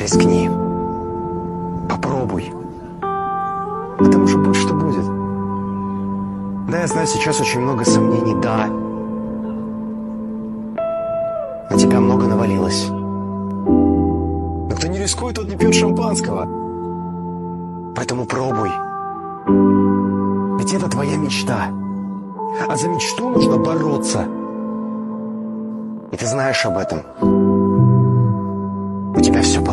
Рискни. Попробуй. Потому что будь что будет. Да, я знаю, сейчас очень много сомнений, да. На тебя много навалилось. Но кто не рискует, тот не пьет шампанского. Поэтому пробуй. Ведь это твоя мечта. А за мечту нужно бороться. И ты знаешь об этом. У тебя все получится.